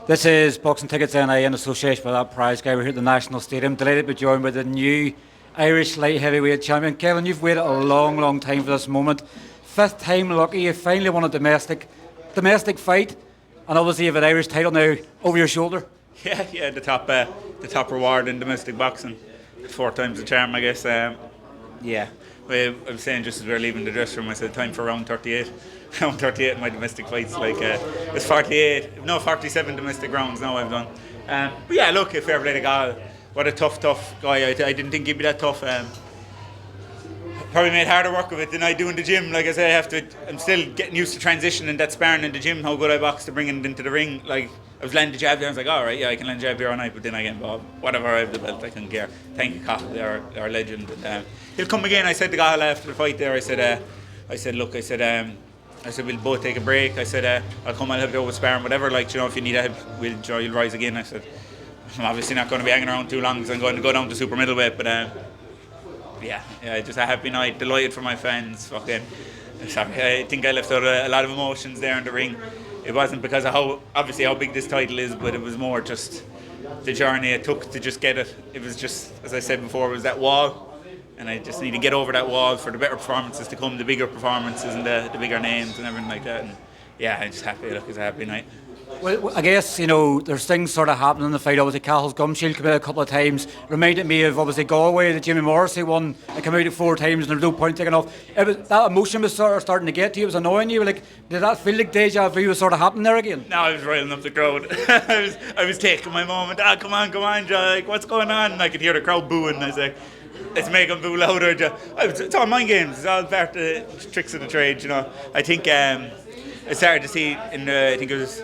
This is Boxing Tickets NI in association with that prize guy. We're here at the National Stadium. Delighted to be joined by the new Irish light heavyweight champion. Kevin, you've waited a long, long time for this moment. Fifth time lucky, you finally won a domestic fight, and obviously you have an Irish title now over your shoulder. Yeah, the top reward in domestic boxing. 4 times the charm, I guess. Yeah, I was saying just as we were leaving the dressing room, I said time for round 38. Round 38 in my domestic fights, it's 47 domestic rounds now I've done. But yeah, look, fair play to God. What a tough guy. I didn't think he'd be that tough. Probably made harder work of it than I do in the gym. Like I say, I'm still getting used to transitioning that sparring in the gym, how good I box to bringing it into the ring. Like, I was landing the jab there, I was like, alright, yeah, I can land jab here all night, but then I get involved. Whatever, I have the belt, I can care. Thank you, cathal, our legend. He'll come again. I said to cathal after the fight there, I said, we'll both take a break. I said, I'll help you with sparring, whatever, if you need help, you'll rise again. I said, I'm obviously not going to be hanging around too long because I'm going to go down to super middleweight, but yeah, just a happy night, delighted for my fans. Sorry, I think I left out a lot of emotions there in the ring. It wasn't because of how big this title is, but it was more just the journey it took to just get it. It was just, as I said before, it was that wall. And I just need to get over that wall for the better performances to come, the bigger performances and the bigger names and everything like that. And yeah, I'm just happy. Look, it's a happy night. Well, I guess, there's things sort of happening in the fight. Obviously, Cathal's gum shield came out a couple of times. Reminded me of, obviously, Galway, the Jimmy Morrissey one. It came out 4 times and there was no point taken off. That emotion was sort of starting to get to you. It was annoying you. Did that feel like deja vu was sort of happening there again? No, I was riling up the crowd. I was taking my moment. Come on, Joe. What's going on? And I could hear the crowd booing. I was like, let's make them boo louder. It's all mind games. It's all part of the tricks of the trade, I think I started to see I think it was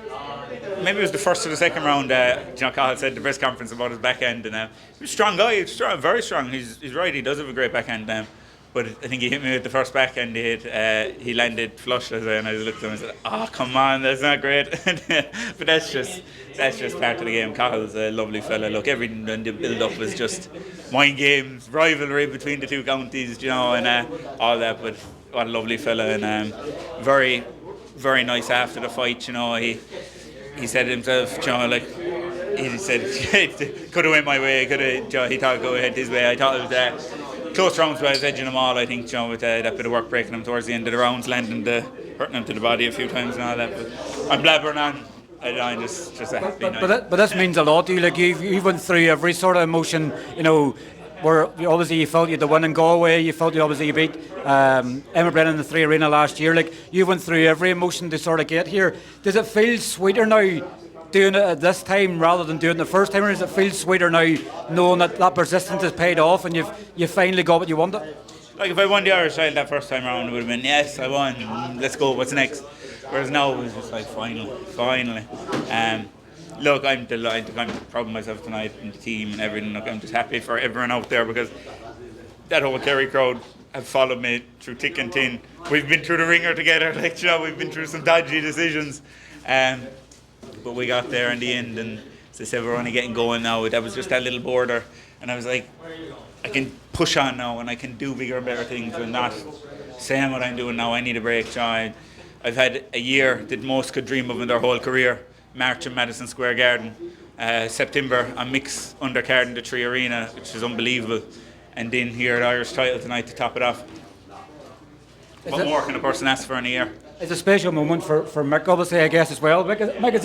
the first or the second round. Cathal said at the press conference about his backhand, and he's a strong guy. He's strong, very strong. He's right. He does have a great backhand. But I think he hit me with the first backhand he hit. He landed flush, and I looked at him and said, "Oh, come on, that's not great." But that's just part of the game. Cathal's a lovely fella. Look, everything in the build-up was just mind games, rivalry between the two counties, and all that. But what a lovely fella, and very, very nice after the fight. He said himself, he said it could have went my way. He thought it would go his way. I thought it was close rounds, but I was edging them all. I think with that bit of work breaking him towards the end of the rounds, hurting him to the body a few times and all that. But I'm blabbering on. I'm just a happy night. But this means a lot to you. You went through every sort of emotion. Where obviously you felt you had the win in Galway. You felt you beat mcglynn in the 3 Arena last year. You went through every emotion to sort of get here. Does it feel sweeter now doing it at this time rather than doing it the first time, or does it feel sweeter now knowing that persistence has paid off and you've finally got what you wanted? If I won the Irish title that first time around, it would have been, yes, I won, let's go, what's next? Whereas now it was just finally. Look, I'm delighted. I'm proud of myself tonight and the team and everything. Look, I'm just happy for everyone out there because that whole Kerry crowd have followed me through thick and thin. We've been through the ringer together, we've been through some dodgy decisions. But we got there in the end, and as I said, we're only getting going now. That was just that little border, and I was like, I can push on now, and I can do bigger and better things, and not saying what I'm doing now. I need a break. I've had a year that most could dream of in their whole career. March in Madison Square Garden, September a mix undercard in the 3 Arena, which is unbelievable, and then here at Irish title tonight to top it off. What more can a person ask for in a year? It's a special moment for Mick, obviously, I guess, as well. Mick, is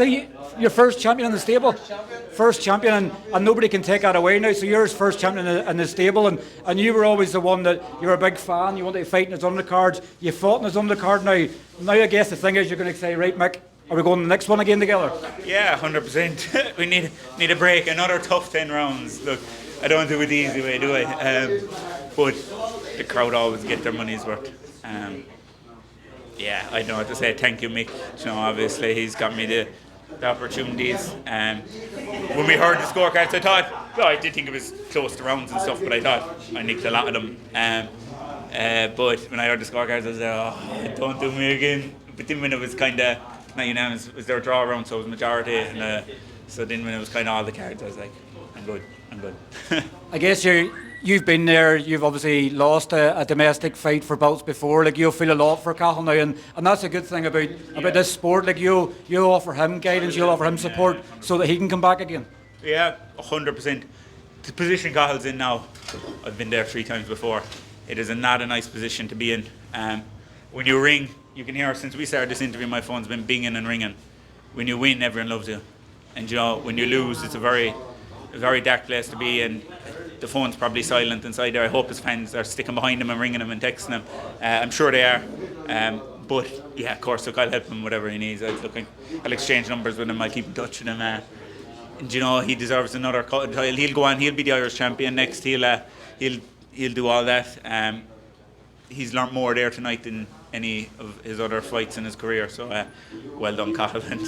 your first champion in the stable? First champion, and nobody can take that away now. So you're his first champion in the stable, and you were always the one that you're a big fan. You wanted to fight in his undercards. You fought in his undercard now. Now I guess the thing is you're going to say, right, Mick, are we going to the next one again together? Yeah, 100%. We need a break, another tough 10 rounds. Look, I don't do it the easy way, do I? But the crowd always get their money's worth. Yeah, I don't know what to say. Thank you, Mick. Obviously he's got me the opportunities. When we heard the scorecards, I did think it was close to rounds and stuff, but I thought I nicked a lot of them. But when I heard the scorecards, I was like, don't do me again. But then when it was kind of not unanimous, it was their draw round, so it was majority. And so then when it was kind of all the cards, I was like, I'm good. I guess you've been there, you've obviously lost a domestic fight for belts before, like you'll feel a lot for cathal now, and that's a good thing about this sport, like you'll offer him guidance, you'll offer him support so that he can come back again. Yeah, 100%. The position Cathal's in now, I've been there 3 times before. It is not a nice position to be in. When you ring, you can hear, since we started this interview, my phone's been binging and ringing. When you win, everyone loves you. And when you lose, it's a very dark place to be, and the phone's probably silent inside there. I hope his fans are sticking behind him and ringing him and texting him. I'm sure they are. But yeah, of course, look, I'll help him whatever he needs. I'll exchange numbers with him. I'll keep in touch with him. And he deserves another title. He'll go on. He'll be the Irish champion next. He'll do all that. He's learnt more there tonight than any of his other fights in his career. So well done, Cathal. And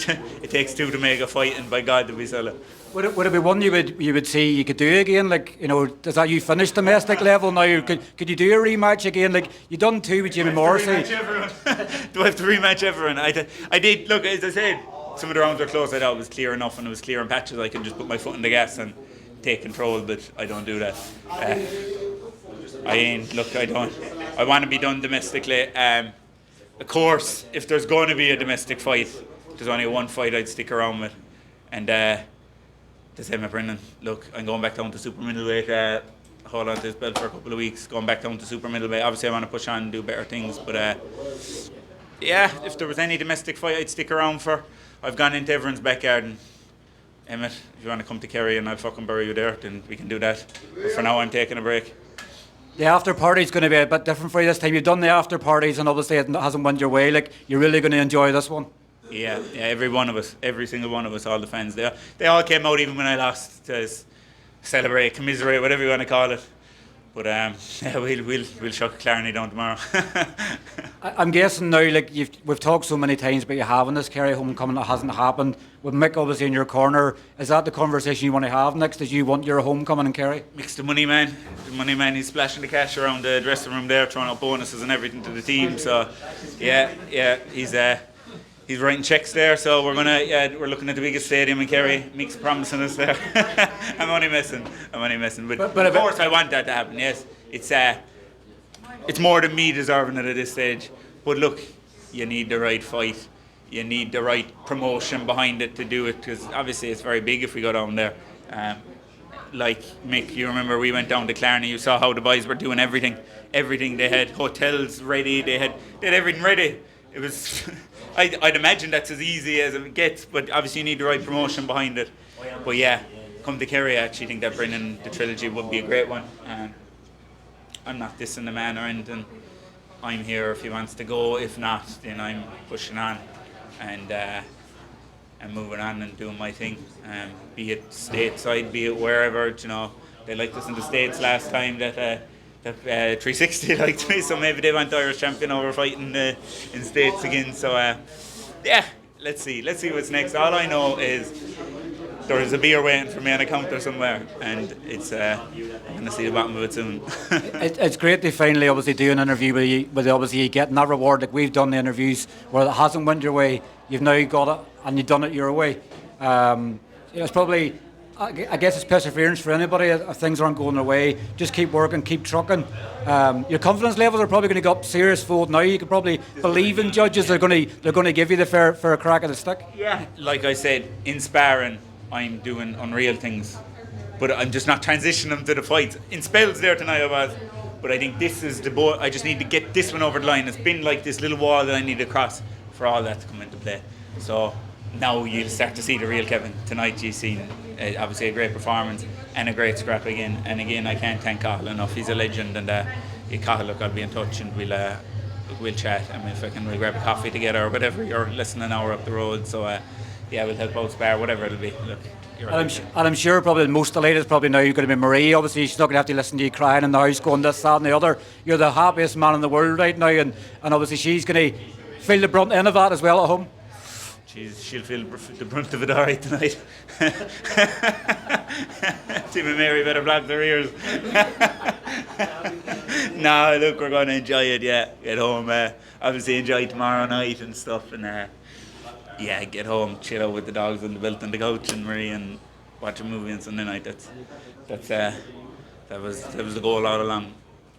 it takes 2 to make a fight, and by God, did we sell it. Would it be one you would see you could do again? Like, does that you finish domestic level now? Could you do a rematch again? Like you done 2 with Jimmy Morrissey. Do I have to rematch everyone? I did. Look, as I said, some of the rounds were close. I thought it was clear enough, and it was clear in patches. I can just put my foot in the gas and take control, but I don't do that. I don't. I want to be done domestically. Of course, if there's going to be a domestic fight, there's only one fight I'd stick around with, and the same with Brendan. Look, I'm going back down to super middleweight. Hold on to this belt for a couple of weeks. Going back down to super middleweight. Obviously, I want to push on and do better things, but yeah, if there was any domestic fight, I'd stick around for. I've gone into everyone's backyard and. Emmett, if you want to come to Kerry and I'll fucking bury you there, then we can do that. But for now, I'm taking a break. The after party is going to be a bit different for you this time. You've done the after parties, and obviously it hasn't went your way. Like you're really going to enjoy this one. Yeah, every one of us, every single one of us, all the fans, they all came out even when I lost to celebrate, commiserate, whatever you want to call it. But yeah, we'll shut Clarny down tomorrow. I'm guessing now, like we've talked so many times about you having this Kerry homecoming that hasn't happened. With Mick obviously in your corner, is that the conversation you want to have next? Is you want your homecoming in Kerry? Mick's the money man. The money man. He's splashing the cash around the dressing room there, throwing out bonuses and everything to the team. So yeah, he's writing checks there. So we're looking at the biggest stadium in Kerry. Mick's promising us there. I'm only messing. But of course I want that to happen. Yes, it's more than me deserving it at this stage. But look, you need the right fight. You need the right promotion behind it to do it, because obviously it's very big if we go down there. Like Mick, you remember we went down to Clarny. You saw how the boys were doing everything. They had hotels ready. They had everything ready. It was. I'd imagine that's as easy as it gets, but obviously you need the right promotion behind it. But yeah, come to Kerry, I actually think that bringing the trilogy would be a great one. I'm not dissing the man or anything. I'm here if he wants to go. If not, then I'm pushing on and moving on and doing my thing. Be it stateside, be it wherever. They liked us in the States last time. That 360 liked me, so maybe they want the Irish champion over fighting in States again. So yeah, let's see what's next. All I know is there is a beer waiting for me on a counter somewhere, and it's I'm going to see the bottom of it soon. It's great to finally obviously do an interview with obviously getting that reward. Like we've done the interviews where it hasn't went your way, you've now got it and you've done it your way. It's probably, I guess it's perseverance for anybody. If things aren't going their way, just keep working, keep trucking. Your confidence levels are probably going to go up serious fold now. You can probably believe in judges. They're going to give you the fair crack of the stick. Yeah, like I said, in sparring, I'm doing unreal things, but I'm just not transitioning them to the fights. In spells there tonight I was, but I think this is the boy. I just need to get this one over the line. It's been like this little wall that I need to cross for all that to come into play. So now you'll start to see the real Kevin. Tonight you've seen obviously a great performance and a great scrap again. And again, I can't thank Cathal enough. He's a legend, and Cathal, look, I'll be in touch and we'll chat. I mean, we'll grab a coffee together or whatever. You're less than an hour up the road, so yeah, we'll help out spar, whatever it'll be. Look, and I'm sure probably most delighted probably now you're going to be Marie. Obviously, she's not going to have to listen to you crying in the house, going this, that, and the other. You're the happiest man in the world right now, and obviously she's going to feel the brunt end of that as well at home. She'll feel the brunt of it all right tonight. Team and Mary better block their ears. No, look, we're going to enjoy it, yeah. Get home, obviously enjoy tomorrow night and stuff, and yeah, get home, chill out with the dogs on the belt and the couch and Marie and watch a movie on Sunday night. That's That was the goal all along.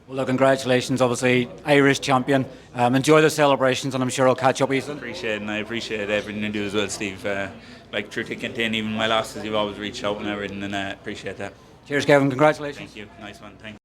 Well, look, congratulations, obviously, Irish champion. Enjoy the celebrations, and I'm sure I'll catch up with you soon. I appreciate everything you do as well, Steve. Like through thick and thin, even my losses, you've always reached out and everything, and I appreciate that. Cheers, Kevin. Congratulations. Thank you. Nice one. Thanks.